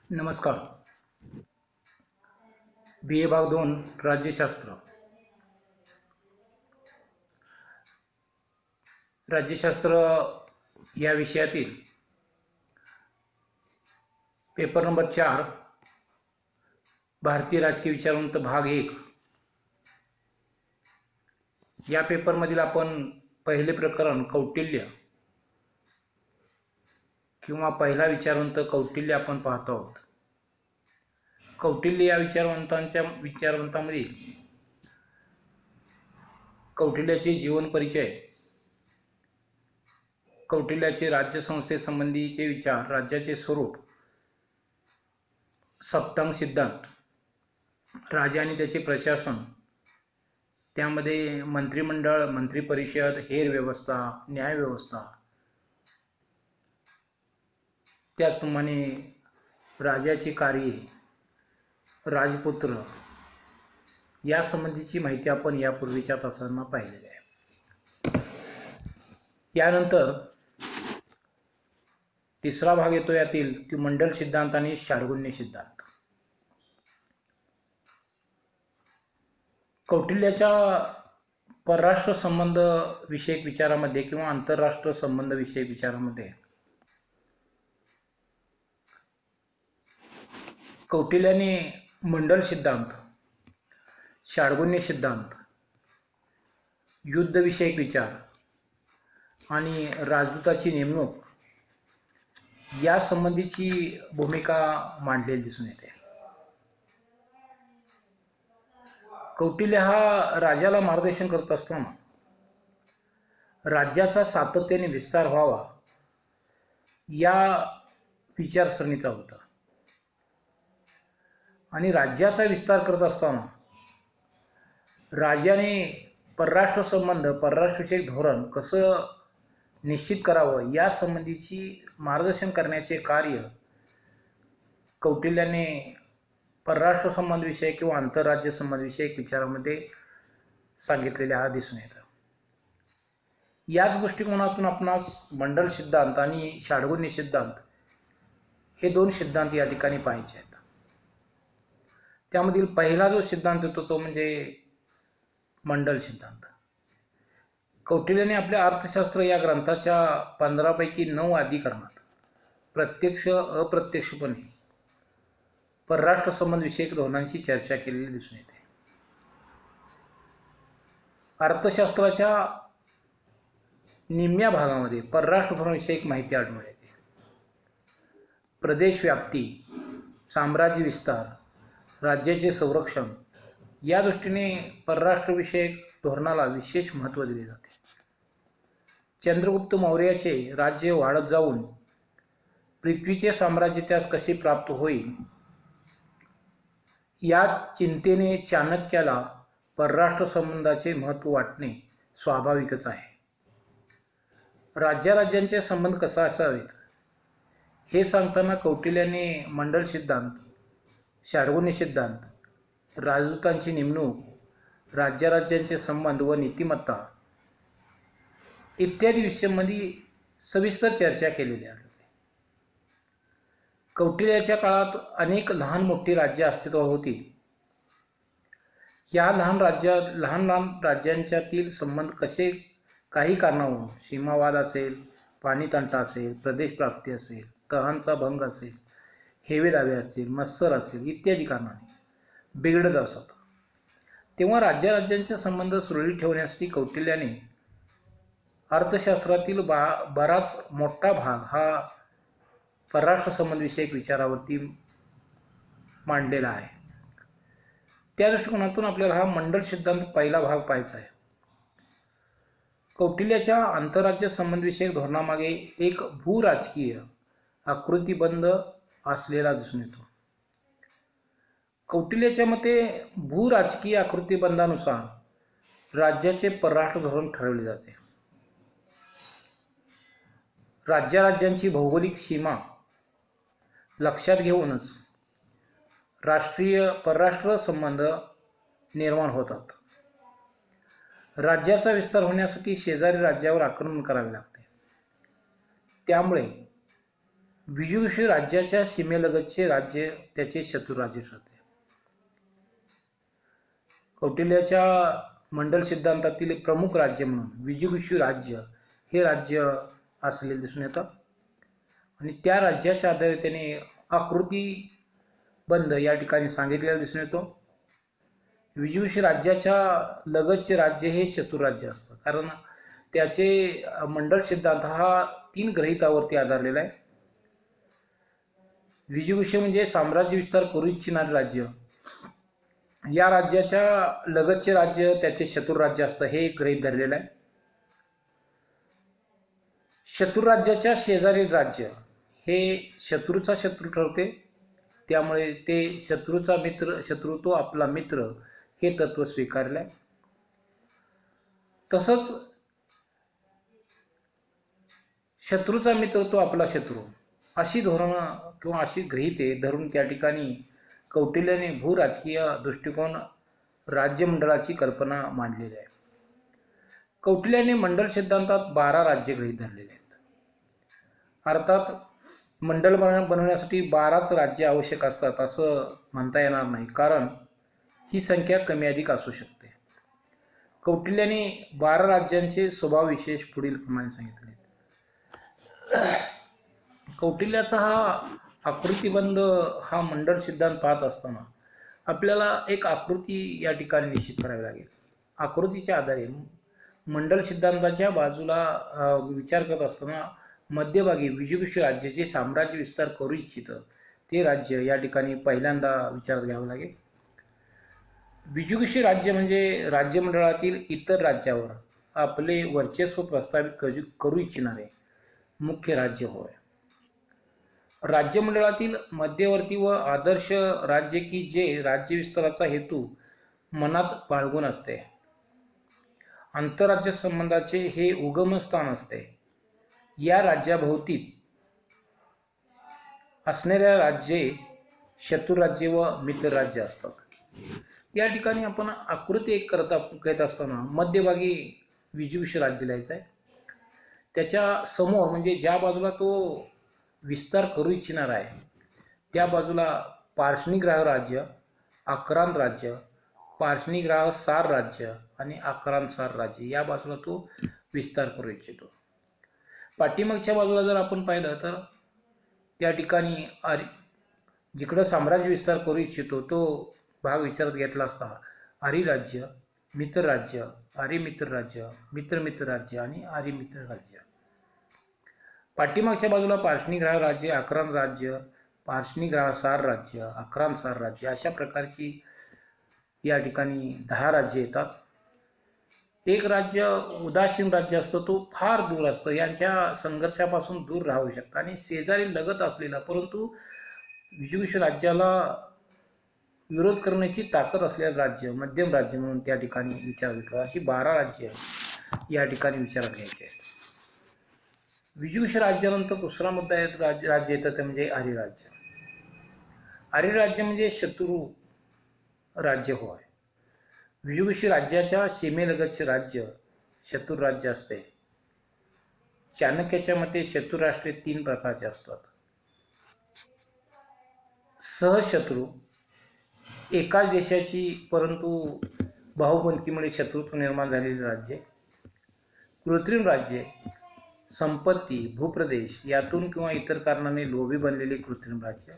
नमस्कार. बी ए भाग 2 राज्यशास्त्र. राज्यशास्त्र या विषयातील पेपर नंबर 4 भारतीय राजकीय विचारवंत भाग 1 या पेपरमधील आपण पहिले प्रकरण कौटिल्य किंवा पहिला विचारवंत कौटिल्य आपण पाहतो आहोत. कौटिल्य या विचारवंतामधील कौटिल्याचे जीवन परिचय, कौटिल्याचे राज्यसंस्थेसंबंधीचे विचार, राज्याचे स्वरूप, सप्तांग सिद्धांत, राजा आणि त्याचे प्रशासन, त्यामध्ये मंत्रिमंडळ, मंत्रिपरिषद, हेर व्यवस्था, न्याय व्यवस्था, त्याचप्रमाणे राजाची कार्ये, राजपुत्र या संबंधीची माहिती आपण यापूर्वीच्या तासांना पाहिलेली आहे. यानंतर तिसरा भाग येतो यातील ती मंडल सिद्धांत आणि षाडगुण्य सिद्धांत. कौटिल्याच्या परराष्ट्र संबंध विषयक विचारामध्ये किंवा आंतरराष्ट्र संबंध विषयक विचारामध्ये कौटिल्याने मंडल सिद्धांत, षाडगुण्य सिद्धांत, युद्धविषयक विचार आणि राजदूताची नेमणूक या संबंधीची भूमिका मांडलेली दिसून येते. कौटिल्य हा राजाला मार्गदर्शन करत असताना राज्याचा सातत्याने विस्तार व्हावा या विचारसरणीचा होता आणि राज्याचा विस्तार करत असताना राजाने परराष्ट्र संबंध, परराष्ट्रविषयक धोरण कसं निश्चित करावं या संबंधीची मार्गदर्शन करण्याचे कार्य कौटिल्याने परराष्ट्र संबंध विषयक किंवा आंतरराज्य संबंध विषयक विचारामध्ये सांगितलेले हा दिसून येतं. याच दृष्टिकोनातून आपणास मंडल सिद्धांत आणि षाडगुण्य सिद्धांत हे दोन सिद्धांत या ठिकाणी पाहायचे आहेत. त्यामधील पहिला जो सिद्धांत येतो तो म्हणजे मंडल सिद्धांत. कौटिल्याने आपल्या अर्थशास्त्र या ग्रंथाच्या 15 पैकी 9 अधिकरणात प्रत्यक्ष अप्रत्यक्षपणे परराष्ट्र संबंध विषयक धोरणांची चर्चा केलेली दिसून येते. अर्थशास्त्राच्या निम्म्या भागामध्ये परराष्ट्र धोरणाविषयक माहिती आढळून येते. प्रदेश व्याप्ती, साम्राज्य विस्तार, राज्याचे संरक्षण या दृष्टीने परराष्ट्रविषयक धोरणाला विशेष महत्त्व दिले जाते. चंद्रगुप्त मौर्याचे राज्य वाढत जाऊन पृथ्वीचे साम्राज्य त्यास कसे प्राप्त होईल या चिंतेने चाणक्याला परराष्ट्र संबंधाचे महत्त्व वाटणे स्वाभाविकच आहे. राज्याचे संबंध कसा असावेत हे सांगताना कौटिल्याने मंडल सिद्धांत, षाडगुण्य सिद्धांत, राजदूतांची नेमणूक, राज्यांचे संबंध व नीतिमत्ता इत्यादी विषयांमध्ये सविस्तर चर्चा केलेली आहे. कौटिल्याच्या काळात अनेक लहान मोठी राज्ये अस्तित्वात होती. या लहान राज्यांच्यातील संबंध कसे काही कारणावरून सीमावाद असेल, पाणीतंटा असेल, प्रदेश प्राप्ती असेल, तहांचा भंग असेल, हेवे दावे असतील, मत्सर असेल इत्यादी कारणाने बिघडत असत. तेव्हा राज्यांचे संबंध सुरळीत ठेवण्यासाठी कौटिल्याने अर्थशास्त्रातील बराच मोठा भाग हा परराष्ट्र संबंध विषयक विचारावरती मांडलेला आहे. त्या दृष्टिकोनातून आपल्याला हा मंडल सिद्धांत पहिला भाग पाहायचा आहे. कौटिल्याच्या आंतरराज्य संबंध विषयक धोरणामागे एक भूराजकीय आकृतिबंध असलेला दिसून येतो. कौटिल्याच्या मते भूराजकीय आकृतिबंधानुसार राज्याचे परराष्ट्र धोरण ठरवले जाते. राज्यांची भौगोलिक सीमा लक्षात घेऊनच परराष्ट्र संबंध निर्माण होतात. राज्याचा विस्तार होण्यासाठी शेजारी राज्यावर आक्रमण करावे लागते. त्यामुळे विजुगुषु राज्याच्या सीमेलगतचे राज्य त्याचे शत्रू राज्य ठरते. कौटिल्याच्या मंडल सिद्धांतातील प्रमुख राज्य म्हणून विजुगुषु राज्य हे राज्य असलेले दिसून येतं आणि त्या राज्याच्या आधारे त्याने आकृतीबंध या ठिकाणी सांगितलेला दिसून येतो. विजुगुषु राज्याच्या लगतचे राज्य हे शत्रू राज्य असतं, कारण त्याचे मंडल सिद्धांत हा 3 गृहीतावरती आधारलेला आहे. विजुगुषु म्हणजे साम्राज्य विस्तार करू इच्छिणारे राज्य, या राज्याच्या लगतचे राज्य त्याचे शत्रू राज्य असतं हे एक गृहीत धरलेलं आहे. शत्रू राज्याच्या शेजारील राज्य हे शत्रूचा शत्रू ठरते, त्यामुळे ते शत्रूचा मित्र, शत्रू तो आपला मित्र हे तत्व स्वीकारले. तसंच शत्रूचा मित्र तो आपला शत्रू अशी धोरणं किंवा अशी गृहीते धरून त्या ठिकाणी कौटिल्याने भूराजकीय दृष्टिकोन राज्यमंडळाची कल्पना मांडलेली आहे. कौटिल्याने मंडल सिद्धांतात 12 राज्य गृहीत धरलेले आहेत. अर्थात मंडल बनवण्यासाठी 12च राज्य आवश्यक असतात असं म्हणता येणार नाही, कारण ही संख्या कमी अधिक असू शकते. कौटिल्याने 12 राज्यांचे स्वभाव विशेष पुढील प्रमाणे सांगितले. कौटिल्याचा हा आकृतिबंध हा मंडल सिद्धांत पाहत असताना आपल्याला एक आकृती या ठिकाणी निश्चित करावी लागेल. आकृतीच्या आधारे मंडल सिद्धांताच्या बाजूला विचार करत असताना मध्यभागी विजुगुषु राज्य जे साम्राज्य विस्तार करू इच्छितं ते राज्य या ठिकाणी पहिल्यांदा विचारात घ्यावं लागेल. विजुगुषु राज्य म्हणजे राज्यमंडळातील इतर राज्यावर आपले वर्चस्व प्रस्थापित करू इच्छिणारे मुख्य राज्य होय. राज्यमंडळातील मध्यवर्ती व आदर्श राज्य की जे राज्य विस्ताराचा हेतू मनात बाळगून असते. आंतरराज्य संबंधाचे हे उगमस्थान असते. या राज्याभोवती असणाऱ्या राज्ये शत्रुराज्य व मित्रराज्य असतात. या ठिकाणी आपण आकृती एक करत असताना मध्यभागी विजुगुषु राज्य लिहायचं आहे. त्याच्या समोर म्हणजे ज्या बाजूला तो विस्तार करू इच्छिणार आहे त्या बाजूला पार्श्वनिग्राह राज्य, आक्रांत राज्य, पार्श्वनिग्राह सार राज्य आणि आक्रांत सार राज्य या बाजूला तो विस्तार करू इच्छितो. पाठीमागच्या बाजूला जर आपण पाहिलं तर त्या ठिकाणी जिकडं साम्राज्य विस्तार करू इच्छितो तो भाग विचारात घेतला असता आर्य राज्य, मित्र राज्य, आर्य मित्र राज्य, मित्र राज्य आणि आर्य मित्र राज्य. पाठीमागच्या बाजूला पार्श्वनिग्राह राज्य, आक्रांत राज्य, पार्श्वनिग्राह सार राज्य, आक्रांत सार राज्य अशा प्रकारची या ठिकाणी 10 राज्य येतात. एक राज्य उदासीन राज्य असतं, तो फार दूर असतं, यांच्या संघर्षापासून दूर राहू शकतं आणि शेजारी लगत असलेला परंतु विजुगुषु राज्याला विरोध करण्याची ताकद असलेलं राज्य मध्यम राज्य म्हणून त्या ठिकाणी विचार घेतला. अशी 12 राज्य या ठिकाणी विचारात घ्यायची आहेत. विजुगुषु राज्यानंतर दुसरा मुद्दा राज्य येतं ते म्हणजे आर्य राज्य. आर्य राज्य म्हणजे शत्रू राज्य होय. विजुगुषु राज्याच्या सीमेलगतचे राज्य शत्रू राज्य असते. चाणक्याच्या मते शत्रू राष्ट्रे 3 प्रकारचे असतात. सहशत्रू, एकाच देशाची परंतु भाऊबंदकीमुळे शत्रुत्व निर्माण झालेले राज्य. कृत्रिम राज्ये, संपत्ती, भूप्रदेश यातून किंवा इतर कारणाने लोभी बनलेले कृत्रिम राज्य.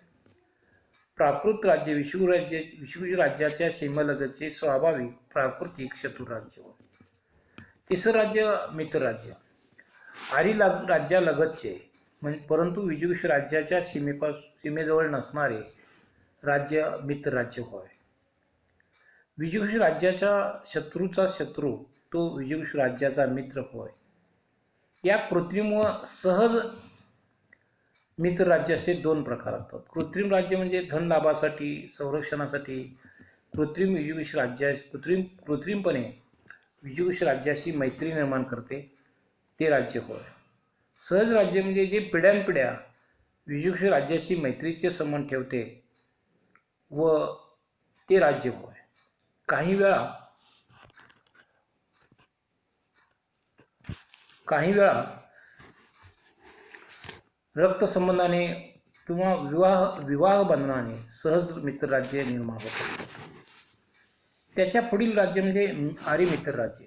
प्राकृत राज्य, विजुगुषु राज्याच्या सीमेलगतचे स्वाभाविक प्राकृतिक शत्रू राज्य. तिसरं राज्य मित्र राज्य, आर्य राज्यालगतचे परंतु विजुगुषु राज्याच्या सीमेजवळ नसणारे राज्य मित्र राज्य होय. विजुगुषु राज्याच्या शत्रूचा शत्रू तो विजुगुषु राज्याचा मित्र होय. या कृत्रिम व सहज मित्र राज्य असे 2 प्रकार असतात. कृत्रिम राज्य म्हणजे धन लाभासाठी, संरक्षणासाठी कृत्रिमपणे विजुगुषु राज्याशी मैत्री निर्माण करते ते राज्य होय. सहज राज्य म्हणजे जे पिढ्यानपिढ्या विजुगुषु राज्याशी मैत्रीचे संबंध ठेवते व ते राज्य होय. काही वेळा रक्तसंबंधाने किंवा विवाह बंधनाने सहज मित्रराज्य निर्माण होते. त्याच्या पुढील राज्य म्हणजे आर्य मित्र राज्य.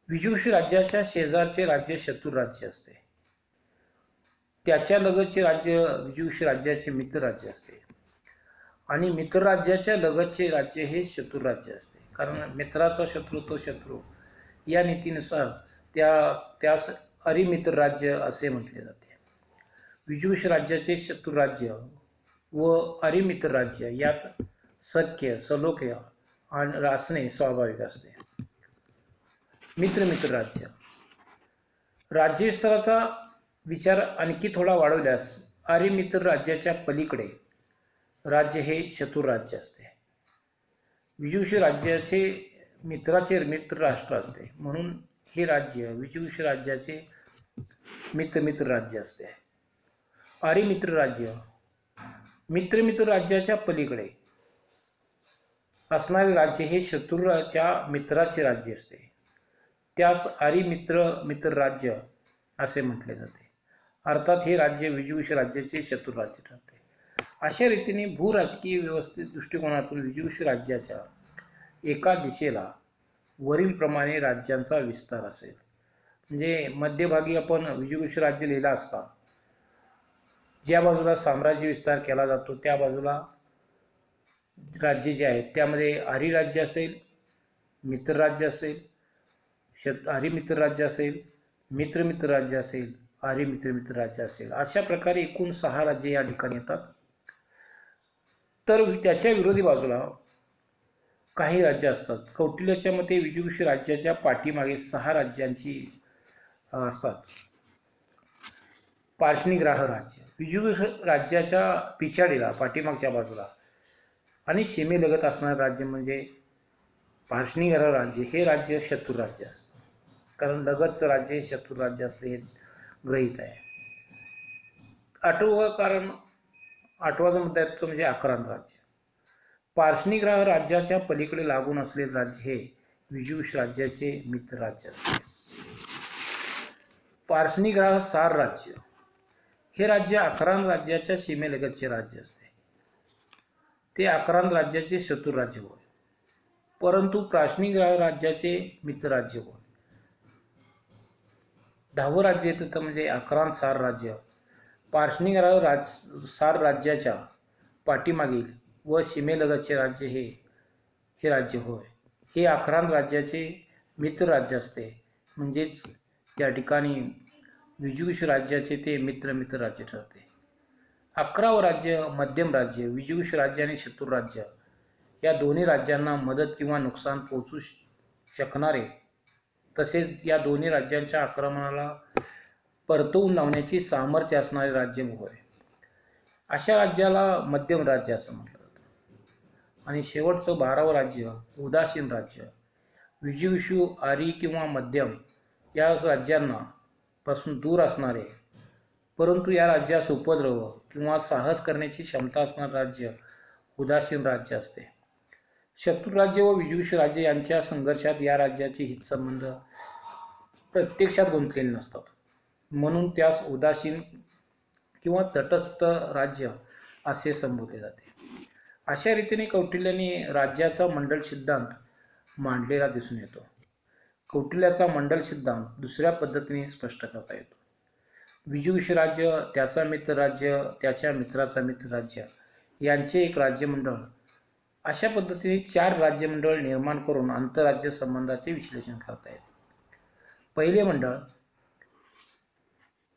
विजुषी राज्याच्या शेजारचे राज्य शत्रू राज्य असते. त्याच्या लगतचे राज्य विजुषी राज्याचे मित्र राज्य असते आणि मित्र राज्याच्या लगतचे राज्य हे शत्रू राज्य असते. कारण मित्राचा शत्रू तो शत्रू या नीतीनुसार त्यास अरिमित्र राज्य असे म्हटले जाते. विजुष राज्याचे शत्रू राज्य व अरिमित्र राज्य यात सख्य सलोख्य आणि असणे स्वाभाविक असते. मित्र राज्य. राज्यविस्ताराचा विचार आणखी थोडा वाढवल्यास आर्यमित्र राज्याच्या पलीकडे राज्य हे शत्रू राज्य असते. विजुषी राज्याचे मित्राचे मित्र राष्ट्र असते, म्हणून हे राज्य विजुषी राज्याचे मित्र राज्य असते. आर्यमित्र राज्य मित्र राज्याच्या पलीकडे असणारे राज्य हे शत्रूच्या मित्राचे राज्य असते. त्यास मित्र राज्य असे म्हटले जाते. अर्थात हे राज्य विजुषी राज्याचे शत्रू राज्य ठरते. अशा रीतीने भूराजकीय व्यवस्थित दृष्टिकोनातून विजुषी राज्याच्या एका दिशेला वरीलप्रमाणे राज्यांचा विस्तार असेल. म्हणजे मध्यभागी आपण विजुषी राज्य लिहिला असता, ज्या बाजूला साम्राज्य विस्तार केला जातो त्या बाजूला राज्य जे आहेत त्यामध्ये आर्य राज्य असेल, मित्र राज्य असेल, आर्य मित्र राज्य असेल, मित्र राज्य असेल, आर्य मित्र राज्य असेल, अशा प्रकारे एकूण 6 राज्ये या ठिकाणी येतात. तर त्याच्या विरोधी बाजूला काही राज्य असतात. कौटिल्याच्या मते विजुषी राज्याच्या पाठीमागे 6 राज्यांची असतात. पार्ष्णिग्राह राज्य विजुषी राज्याच्या पिछाडीला पाठीमागच्या बाजूला आणि सीमेलगत असणारे राज्य म्हणजे पार्ष्णिग्राह राज्य. हे राज्य शत्रू राज्य असतं, कारण लगतचं राज्य हे शत्रू राज्य असते हे गृहीत आहे. आठवा जो मुद्दा आहे तो म्हणजे आक्रांत राज्य. पार्ष्णिग्राह राज्याच्या पलीकडे लागून असलेले राज्य हे विजुष राज्याचे मित्र राज्य असते. पार्ष्णिग्राह सार राज्य हे राज्य आक्रांत राज्याच्या सीमेलगतचे राज्य असते. ते आक्रांत राज्याचे शत्रू राज्य होय, परंतु पार्ष्णिग्राह राज्याचे मित्र राज्य होय. 10वं राज्य येतं म्हणजे आक्रांत सार राज्य. पार्ष्णिग्राह सार राज्याच्या पाठीमागील व सीमेलगतचे राज्य हे राज्य होय. हे आक्रांत राज्याचे मित्र राज्य असते, म्हणजेच त्या ठिकाणी विजुष राज्याचे ते मित्र राज्य ठरते. 11वं राज्य मध्यम राज्य. विजुष राज्य आणि शत्रू राज्य या दोन्ही राज्यांना मदत किंवा नुकसान पोहोचू शकणारे तसेच या दोन्ही राज्यांच्या आक्रमणाला परतवून लावण्याची सामर्थ्य असणारे राज्य होय. अशा राज्याला मध्यम राज्य असं म्हटलं जातं. आणि शेवटचं 12वं राज्य उदासीन राज्य. विजुषु आर्य किंवा मध्यम या राज्यांना पासून दूर असणारे परंतु या राज्यास उपद्रव किंवा साहस करण्याची क्षमता असणारे राज्य उदासीन राज्य असते. शत्रू राज्य व विजुष राज्य यांच्या संघर्षात या राज्याचे हितसंबंध प्रत्यक्षात गुंतलेले नसतात, म्हणून त्यास उदासीन किंवा तटस्थ राज्य असे संबोधले जाते. अशा रीतीने कौटिल्याने राज्याचा मंडल सिद्धांत मांडलेला दिसून येतो. कौटिल्याचा मंडल सिद्धांत दुसऱ्या पद्धतीने स्पष्ट करता येतो. विजुष राज्य, त्याचा मित्र राज्य, त्याच्या मित्राचा मित्र राज्य यांचे एक राज्यमंडळ, अशा पद्धतीने 4 राज्यमंडळ निर्माण करून आंतरराज्य संबंधाचे विश्लेषण करता येते. पहिले मंडळ,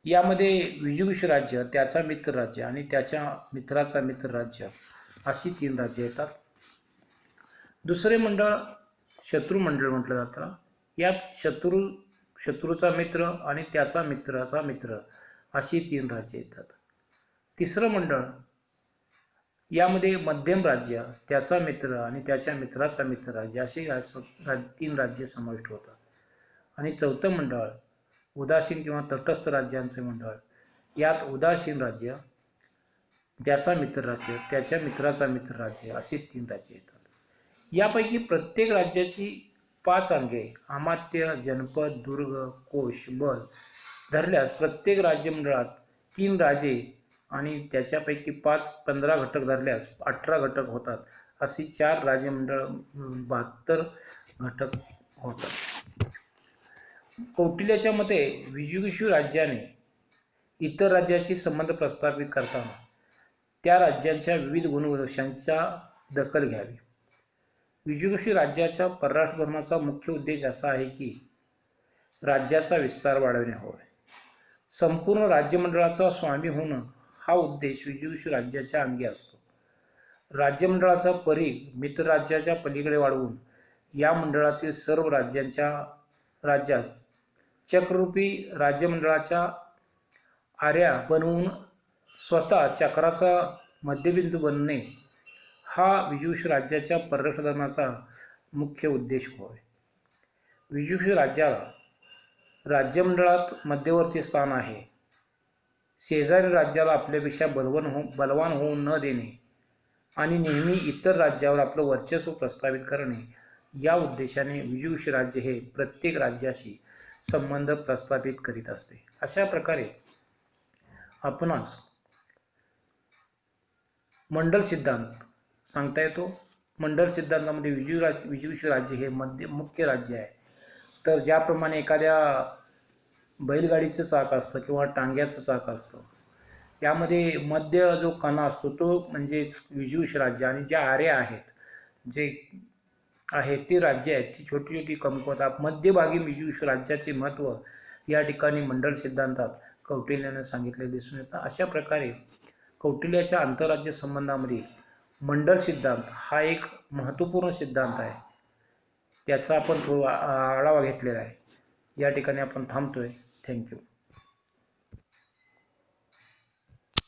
यामध्ये विजुष राज्य, त्याचा मित्र राज्य आणि त्याच्या मित्राचा मित्र राज्य अशी 3 राज्य येतात. दुसरे मंडळ शत्रू मंडळ म्हटलं जातं. यात शत्रूचा मित्र आणि त्याचा मित्राचा मित्र अशी 3 राज्य येतात. तिसरं मंडळ, यामध्ये मध्यम राज्य, त्याचा मित्र आणि त्याच्या मित्राचा मित्र राज्य अशी 3 राज्ये समाविष्ट होतात. आणि चौथं मंडळ उदासीन किंवा तटस्थ राज्यांचे मंडळ. यात उदासीन राज्य, त्याचा मित्र राज्य, त्याच्या मित्राचा मित्र राज्य अशी 3 राज्ये येतात. यापैकी प्रत्येक राज्याची 5 अंगे अमात्य, जनपद, दुर्ग, कोश, बल, धरल्यास प्रत्येक राज्यमंडळात 3 राजे आणि त्याच्यापैकी 15 घटक धरल्यास 18 घटक होतात. अशी 4 राज्यमंडळ 72 घटक होतात. कौटिल्याच्या मते विजुगुषु राज्याने इतर राज्याशी संबंध प्रस्थापित करताना त्या राज्यांच्या विविध गुणवैशिष्ट्यांची दखल घ्यावी. विजुगुषु राज्याच्या परराष्ट्र धोरणाचा मुख्य उद्देश असा आहे की राज्याचा विस्तार वाढवणे होय. संपूर्ण राज्यमंडळाचा स्वामी होणं हा उद्देश विजुगुषु राज्याच्या अंगी असतो. राज्यमंडळाचा परिघ मित्रराज्याच्या पलीकडे वाढवून या मंडळातील सर्व राज्यास चक्ररूपी राज्यमंडळाच्या आऱ्या बनवून स्वतः चक्राचा मध्यबिंदू बनणे हा विजुगुषु राज्याच्या परराष्ट्र धोरणाचा मुख्य उद्देश होय. विजुगुषु राज्याला राज्यमंडळात मध्यवर्ती स्थान आहे. शेजारी राज्याला आपल्यापेक्षा बलवान होऊ न देणे आणि नेहमी इतर राज्यावर आपलं वर्चस्व प्रस्थापित करणे या उद्देशाने विजुगुषु राज्य हे प्रत्येक राज्याशी संबंध प्रस्थापित करीत असते. अशा प्रकारे आपणास मंडल सिद्धांत सांगता येतो. मंडल सिद्धांतामध्ये विजुगुषु राज्य हे मुख्य राज्य आहे. तर ज्याप्रमाणे एखाद्या बैलगाडीचं चाक असतं किंवा टांग्याचं चाक असतं, यामध्ये मध्य जो कणा असतो तो म्हणजे विजुगुषु राज्य आणि ज्या आऱ्या आहेत जे आहेत ती राज्य आहेत ती छोटी छोटी कमकुवत. मध्यभागी विजुगुषु राज्याचे महत्त्व या ठिकाणी मंडल सिद्धांतात कौटिल्याने सांगितले दिसून येतं. अशा प्रकारे कौटिल्याच्या आंतरराज्य संबंधामध्ये मंडल सिद्धांत हा एक महत्त्वपूर्ण सिद्धांत आहे. त्याचा आपण आढावा घेतलेला आहे. या ठिकाणी आपण थांबतोय. थँक्यू.